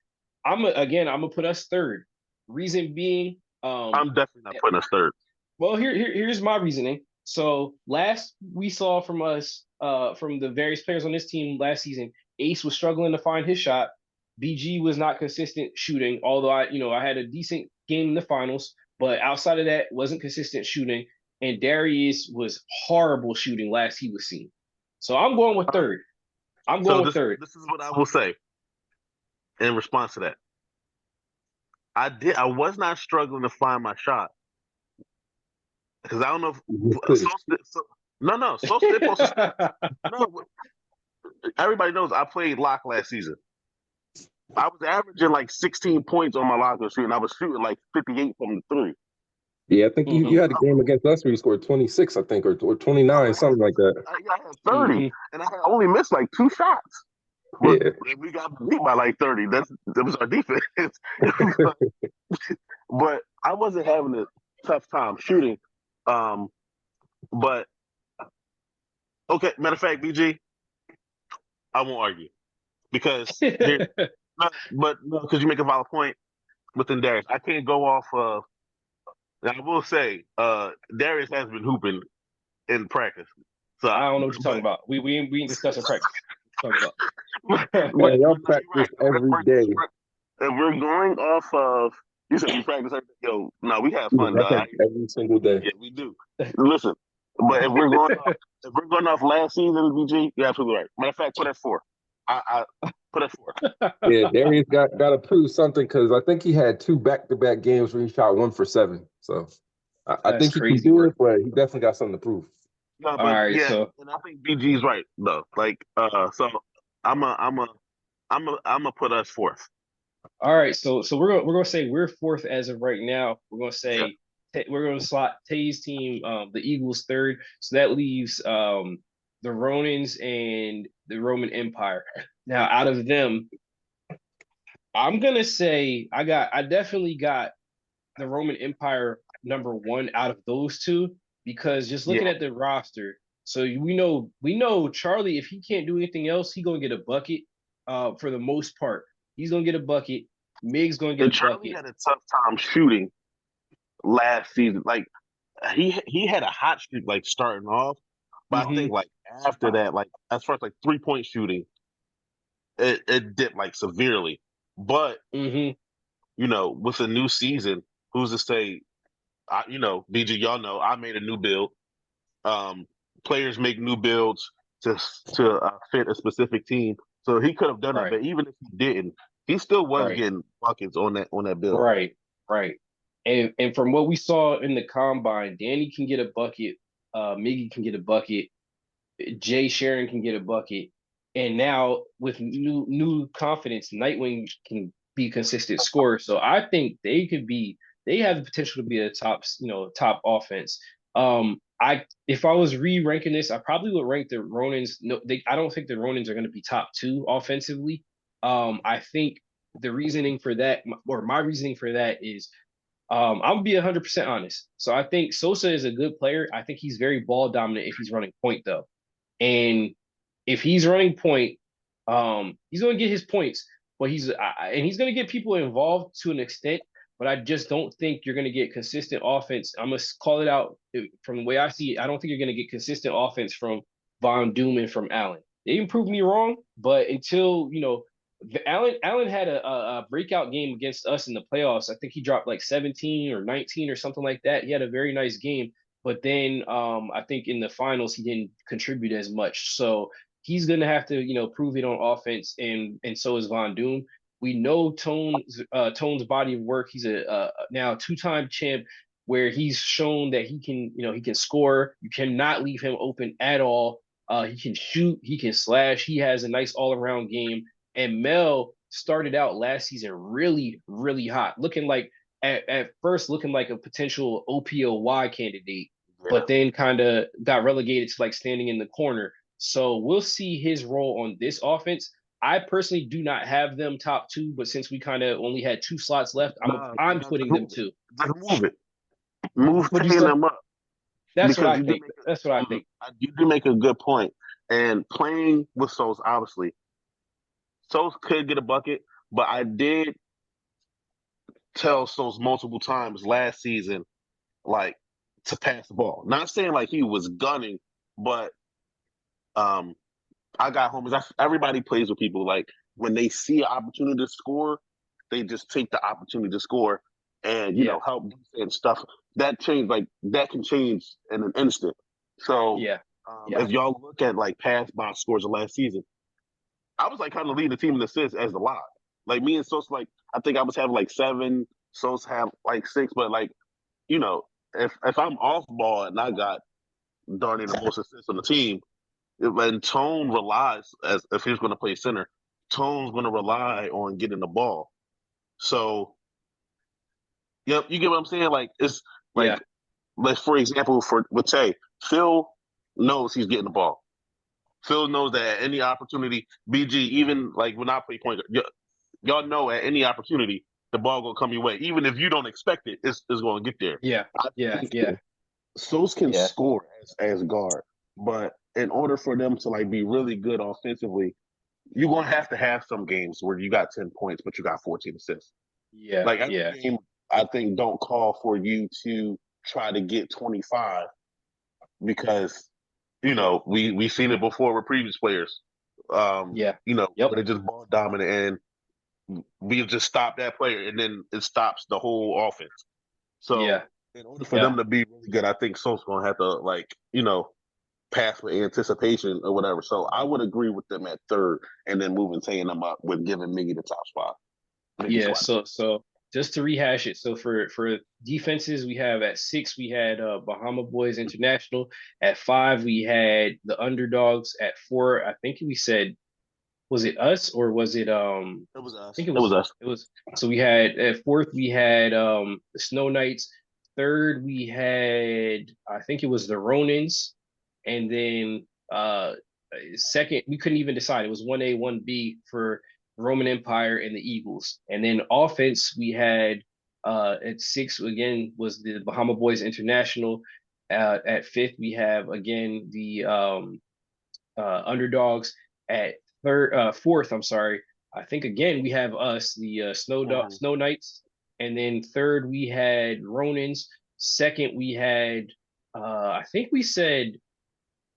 I'm gonna put us third. Reason being, I'm definitely not putting us third. well, here's my reasoning. So last we saw from us, from the various players on this team last season, Ace was struggling to find his shot. BG was not consistent shooting, although I had a decent game in the finals, but outside of that, wasn't consistent shooting. And Darius was horrible shooting last he was seen. So I'm going with third. This is what I will say in response to that. I was not struggling to find my shot. Because I don't know if no. Everybody knows I played lock last season. I was averaging like 16 points on my locker shooting. I was shooting like 58 from the three. Yeah, I think you had a game against us where you scored 26, I think, or 29, something like that. I had 30, and I had only missed like 2 shots. But we got beat by like 30. That was our defense. But I wasn't having a tough time shooting. But okay, matter of fact, BG, I won't argue because because you make a valid point within Darius. I can't go off of. And I will say, Darius has been hooping in practice. So I don't know what you're talking about. We ain't discussing practice. Y'all practice every day. And we're going off of. You said we practice every day. Yo, no, we have fun, dog. Every single day. Yeah, we do. Listen, but if we're going off last season, BG, you're absolutely right. Matter of fact, put it 4. I put it 4. Yeah, Darius got to prove something because I think he had 2 back-to-back games where he shot 1 for 7. So I think he can do it, but he definitely got something to prove. No, but and I think BG's right though. Like, so I'm a put us 4th. All right, so we're gonna say we're 4th as of right now. We're gonna say we're gonna slot Tay's team, the Eagles 3rd. So that leaves the Ronins and the Roman Empire. Now, out of them, I'm gonna say I definitely got the Roman Empire number 1 out of those two because just looking at the roster, so we know Charlie, if he can't do anything else, he's gonna get a bucket. For the most part, he's gonna get a bucket. Mig's gonna get a Charlie bucket. Had a tough time shooting last season. Like he had a hot streak like starting off, but I think like after that, like as far as like 3-point shooting, it dipped like severely. But with a new season, who's to say? BG, y'all know I made a new build. Players make new builds to fit a specific team. So he could have done it, but even if he didn't, he still was getting buckets on that build. Right. And from what we saw in the combine, Danny can get a bucket, Miggy can get a bucket, Jay Sharon can get a bucket, and now with new confidence, Nightwing can be a consistent scorer. So I think they have the potential to be a top offense. If I was re-ranking this, I probably would rank the Ronins. I don't think the Ronins are going to be top 2 offensively. I think the reasoning for that, or my reasoning for that is, I'm gonna be 100% honest. So I think Sosa is a good player. I think he's very ball dominant if he's running point though, and if he's running point, he's going to get his points, but he's going to get people involved to an extent. But I just don't think you're going to get consistent offense. I'm going to call it out from the way I see it. I don't think you're going to get consistent offense from Von Doom and from Allen. They can prove me wrong, but until, Allen had a breakout game against us in the playoffs. I think he dropped like 17 or 19 or something like that. He had a very nice game. But then I think in the finals, he didn't contribute as much. So he's going to have to, prove it on offense. And so is Von Doom. We know Tone's body of work. He's a now 2-time champ where he's shown that he can score. You cannot leave him open at all. He can shoot. He can slash. He has a nice all-around game. And Mel started out last season really, really hot, looking like at first looking like a potential OPOY candidate, but then kind of got relegated to like standing in the corner. So we'll see his role on this offense. I personally do not have them top 2, but since we kind of only had 2 slots left, I'm putting them 2. Just move it. Move What'd you taking say? them up. That's what Because I think. That's what I think. You do make a good point. And playing with Sos, obviously, Sos could get a bucket, but I did tell Sos multiple times last season, like, to pass the ball. Not saying like he was gunning, but I got homies. Everybody plays with people. Like when they see an opportunity to score, they just take the opportunity to score and help and stuff. That can change in an instant. So if y'all look at like pass box scores of last season, I was like kind of leading the team in assists as the lot. Like me and Sos, like I think I was having like 7, Sos have like 6, but like if I'm off ball and I got darn near the most assists on the team, and Tone relies, as if he's going to play center, Tone's going to rely on getting the ball. So, you get what I'm saying? Like it's like, for example, with Tay, Phil knows he's getting the ball. Phil knows that at any opportunity, BG, even like when I play point guard, y'all know at any opportunity the ball gonna come your way, even if you don't expect it, it's going to get there. Yeah. Sos can score as guard, but in order for them to like be really good offensively, you're gonna have to have some games where you got 10 points, but you got 14 assists. Like every game, I think don't call for you to try to get 25 because we've seen it before with previous players. Where they just ball dominant and we just stop that player and then it stops the whole offense. So in order for them to be really good, I think Sos gonna have to pass with anticipation or whatever. So I would agree with them at 3rd and then moving Tay them up with giving Miggy the top spot. So just to rehash it. So for defenses, we have at 6, we had Bahama Boys International. At 5, we had the Underdogs. At 4, I think we said, was it us or was it It was us. I think it was us. It was so we had at 4th we had the Snow Knights. 3rd we had, I think it was the Ronins. And then 2nd, we couldn't even decide. It was 1A, 1B for Roman Empire and the Eagles. And then offense, we had at 6 again was the Bahama Boys International. At 5th, we have again the Underdogs. At 4th, I'm sorry, I think again we have us, the Snow Knights. And then 3rd, we had Ronins. 2nd, we had I think we said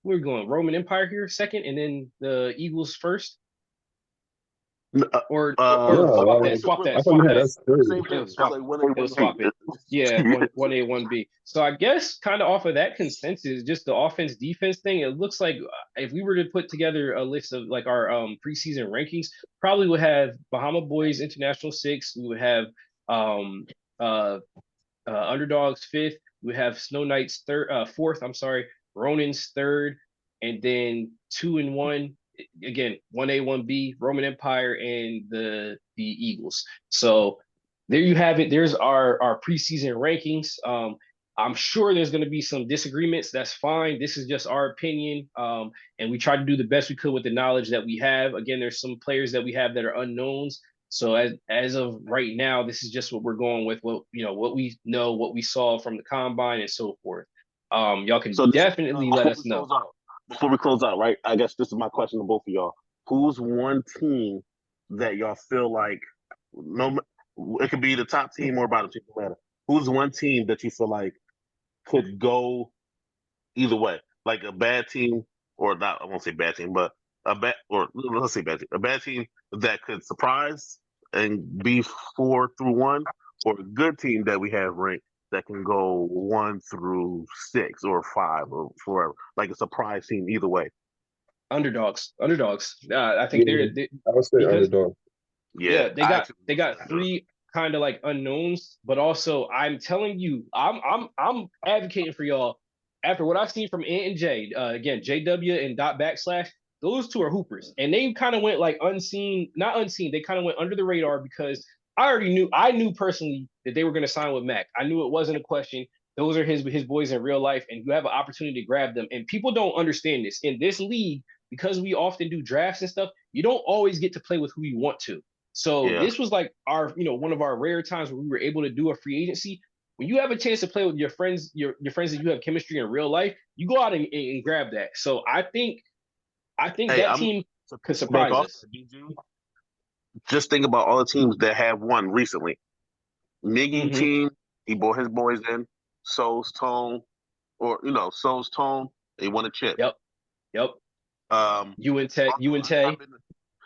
we're going Roman Empire here 2nd, and then the Eagles 1st. Or swap that. I thought we had us 3rd. Swap it. Yeah, 1A, 1B. So I guess kind of off of that consensus, just the offense defense thing, it looks like if we were to put together a list of like our preseason rankings, probably would have Bahama Boys International 6. We would have Underdogs 5th. We would have Snow Knights 4th. I'm sorry. Ronins 3rd, and then 2 and 1 again, 1A, 1B, Roman Empire, and the Eagles. So there you have it. There's our preseason rankings. I'm sure there's going to be some disagreements. That's fine. This is just our opinion, and we try to do the best we could with the knowledge that we have. Again, there's some players that we have that are unknowns. So as of right now, this is just what we're going with. What we know, what we saw from the combine, and so forth. Y'all can definitely let us know. Before we close out, right? I guess this is my question to both of y'all. Who's one team that y'all feel like it could be the top team or bottom team, no matter. Who's one team that you feel like could go either way? Like a bad team, or not, I won't say bad team, but let's say bad team. A bad team that could surprise and be 4 through 1, or a good team that we have ranked that can go 1 through 6 or 5 or forever, like a surprise team either way. Underdogs. I think they're I would say underdog. Yeah, they got 3 kind of like unknowns, but also I'm telling you, I'm advocating for y'all after what I've seen from Ant and J. Again, JW and /. Those 2 are hoopers, and they kind of went like not unseen. They kind of went under the radar because I knew personally that they were going to sign with Mac. I knew it wasn't a question. Those are his boys in real life, and you have an opportunity to grab them. And people don't understand this in this league because we often do drafts and stuff. You don't always get to play with who you want to. So this was like our, one of our rare times where we were able to do a free agency. When you have a chance to play with your friends, your friends that you have chemistry in real life, you go out and grab that. So I think that team could surprise us. Just think about all the teams that have won recently. Miggy team, he brought his boys in. Soul's Tone, they won a chip. Yep. UNT.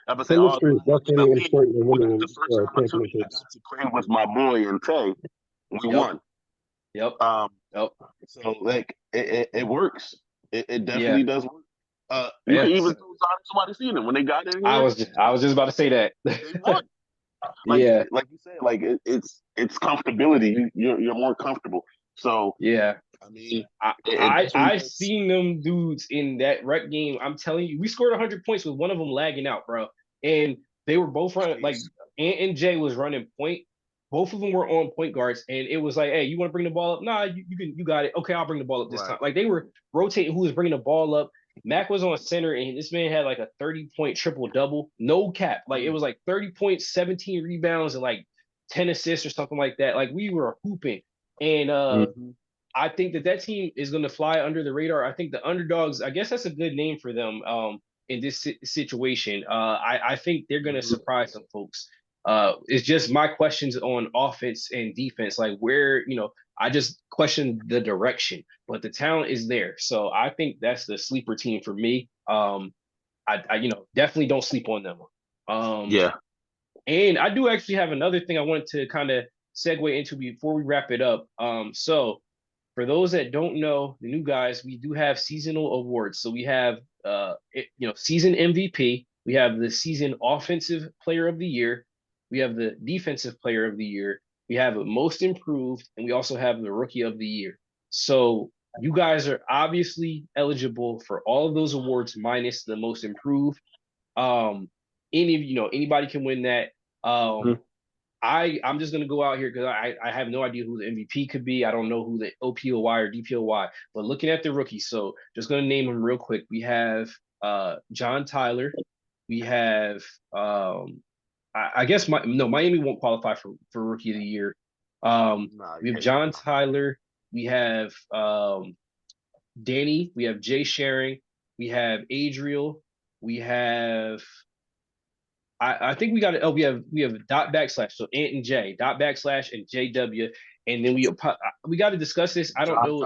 I've been saying, chemistry is definitely important in winning the first opportunity I got to play with my boy and Tay, we won. Yep. So like it works. It definitely does work. You can even throw somebody's season when they got in here. I was just about to say that. They won. Like you said, like it's comfortability. You're more comfortable. So I mean, I've seen them dudes in that rec game. I'm telling you, we scored 100 points with one of them lagging out, bro. And they were both running like Ant and Jay was running point. Both of them were on point guards, and it was like, hey, you want to bring the ball up? Nah, you got it. Okay, I'll bring the ball up this time. Like they were rotating who was bringing the ball up. Mac was on center, and this man had like a 30-point triple-double, no cap. Like it was like 30 points, 17 rebounds, and like 10 assists or something like that. Like we were hooping. And I think that team is going to fly under the radar. I think the underdogs, I guess that's a good name for them in this situation. I think they're going to surprise some folks. It's just my questions on offense and defense, like where, I just question the direction, but the talent is there. So I think that's the sleeper team for me. I definitely don't sleep on them. And I do actually have another thing I wanted to kind of segue into before we wrap it up. So for those that don't know, the new guys, we do have seasonal awards. So we have, season MVP. We have the season offensive player of the year. We have the defensive player of the year. We have most improved, and we also have the rookie of the year. So you guys are obviously eligible for all of those awards minus the most improved. Anybody can win that. I'm just gonna go out here because I have no idea who the MVP could be. I don't know who the OPOY or DPOY, but looking at the rookies, so just gonna name them real quick. We have John Tyler. We have I guess Miami won't qualify for rookie of the year. We have John Tyler. We have Danny. We have Jay Sharing. We have Adriel. We have I think we got it. Oh, we have dot backslash. So Ant and J, dot backslash and JW. And then we got to discuss this. I don't know.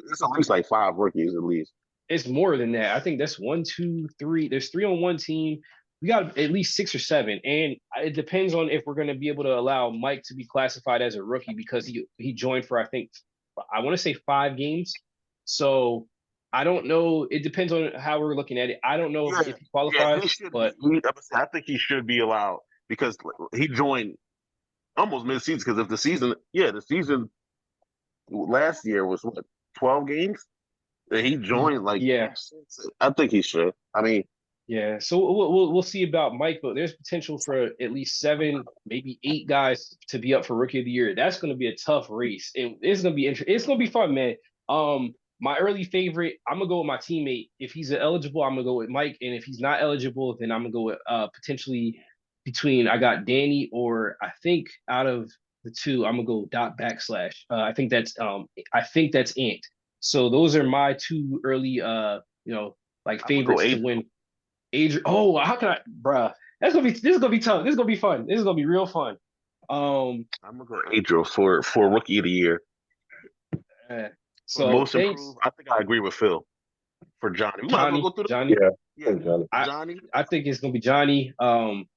It's at least like 5 rookies at least. It's more than that. I think that's 1, 2, 3. There's 3 on one team. We got at least 6 or 7. And it depends on if we're going to be able to allow Mike to be classified as a rookie because he joined for, I want to say 5 games. So I don't know. It depends on how we're looking at it. I don't know if he qualifies, but I think he should be allowed because he joined almost mid-season. Because if the season last year was 12 games, and he joined I think he should. I mean, so we'll see about Mike, but there's potential for at least 7, maybe 8 guys to be up for rookie of the year. That's going to be a tough race, and it's going to be interesting. It's going to be fun, man. My early favorite, I'm going to go with my teammate. If he's eligible, I'm going to go with Mike. And if he's not eligible, then I'm going to go with potentially between I got Danny or I think out of the 2, I'm going to go dot backslash. I think that's Ant. So those are my 2 early, favorites to win. Adrian. Oh, how can I, bruh? This is gonna be tough. This is gonna be fun. This is gonna be real fun. I'm gonna go Adriel for rookie of the year. So most improved, I think I agree with Phil for Johnny. Johnny. Johnny. Johnny. I think it's gonna be Johnny. Wayne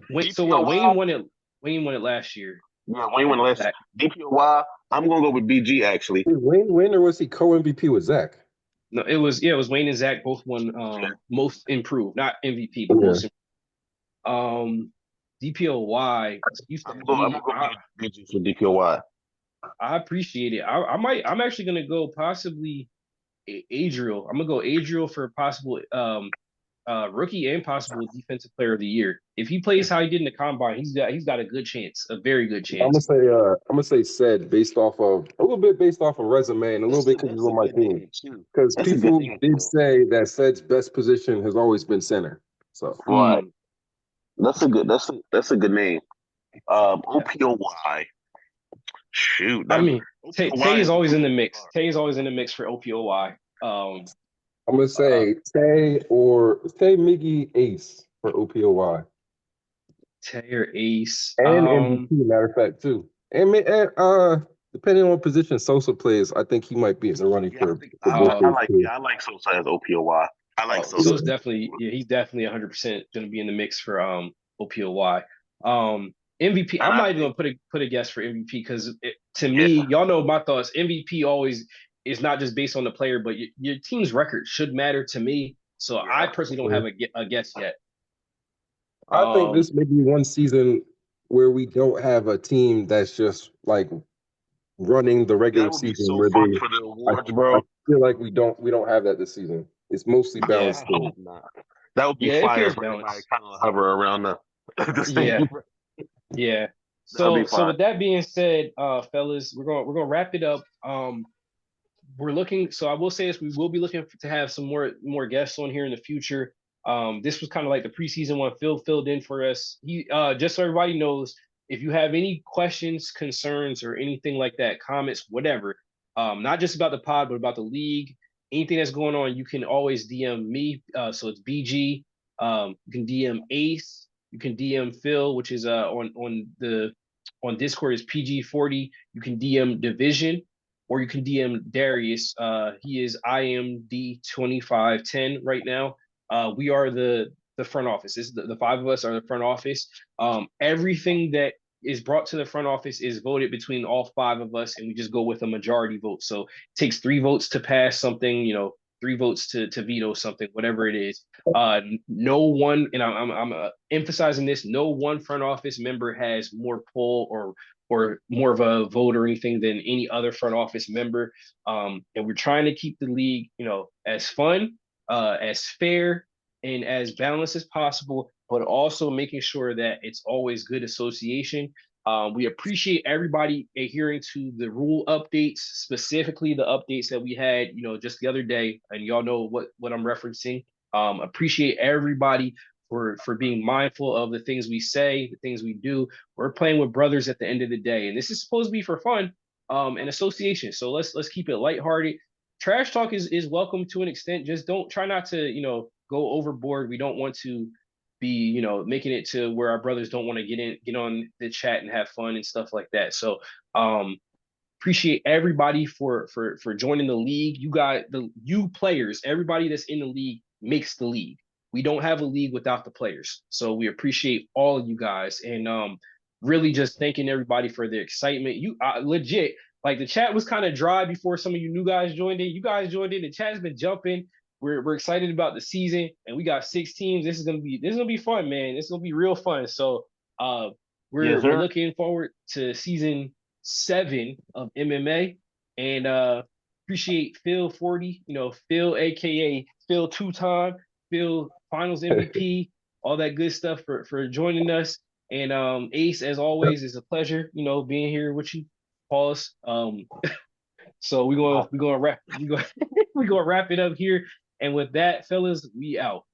won it. Wayne won it last year. Yeah, Wayne won it last year. DPOY. I'm gonna go with BG actually. Did Wayne win or was he co-MVP with Zach? No, it was Wayne and Zach both won most improved, not MVP, but most improved. DPOY. I'm gonna go BG for DPOY. I appreciate it. I'm actually gonna go possibly Adriel. I'm gonna go Adriel for possible rookie and possible defensive player of the year. If he plays how he did in the combine, he's got a good chance, a very good chance. I'm gonna say said based off of a little bit based off of resume and a little bit because he's on my team. Because people did say that Said's best position has always been center. So right, that's a good name. OPOY. Shoot, I mean, Tay is always in the mix. hard. Tay is always in the mix for OPOY. I'm gonna say Tay, Miggy, Ace for OPOY. Tay or Ace. And MVP, matter of fact, too. And depending on what position Sosa plays, I think he might be in the running for I like Sosa as OPOY. I like Sosa. Sosa's definitely, he's definitely 100% going to be in the mix for OPOY. MVP, I'm not even going to put a guess for MVP because to me, y'all know my thoughts. MVP always is not just based on the player, but your team's record should matter to me. So I personally don't have a guess yet. I think this may be one season where we don't have a team that's just like running the regular season. So where fun for the awards, bro. I feel like we don't have that this season. It's mostly balanced. That would be fire for everybody kind of hover around the same. Yeah. So with that being said, fellas, we're gonna wrap it up. We're looking. So I will say this: we will be looking to have some more guests on here in the future. This was kind of like the preseason one. Phil filled in for us. He just so everybody knows, if you have any questions, concerns, or anything like that, comments, whatever, not just about the pod, but about the league, anything that's going on, you can always DM me. So it's BG. You can DM Ace. You can DM Phil, which is on Discord is PG40. You can DM Division, or you can DM Darius. He is IMD2510 right now. We are the front office. The five of us are the front office. Everything that is brought to the front office is voted between all five of us, and we just go with a majority vote. So it takes 3 votes to pass something, 3 votes to veto something, whatever it is. No one, and I'm emphasizing this, no one front office member has more pull or more of a vote or anything than any other front office member. And we're trying to keep the league, as fun, as fair, and as balanced as possible, but also making sure that it's always good association. We appreciate everybody adhering to the rule updates, specifically the updates that we had, just the other day, and y'all know what I'm referencing. Appreciate everybody for being mindful of the things we say, the things we do. We're playing with brothers at the end of the day, and this is supposed to be for fun and association. So let's keep it lighthearted. Trash talk is welcome to an extent. Just don't try not to go overboard. We don't want to be making it to where our brothers don't want to get on the chat and have fun and stuff like that. So appreciate everybody for joining the league. You players, everybody that's in the league makes the league. We don't have a league without the players. So we appreciate all of you guys, and really just thanking everybody for their excitement. You legit, like, the chat was kind of dry before some of you new guys joined in. You guys joined in. The chat's been jumping. We're excited about the season, and we got 6 teams. This is gonna be fun, man. It's gonna be real fun. So we're looking forward to season 7 of MMA, and appreciate Phil 40, Phil aka Phil 2-time, Phil Finals MVP, all that good stuff for joining us. And Ace, as always, is a pleasure, being here with you. Pause. So we're gonna wrap it up here. And with that, fellas, we out.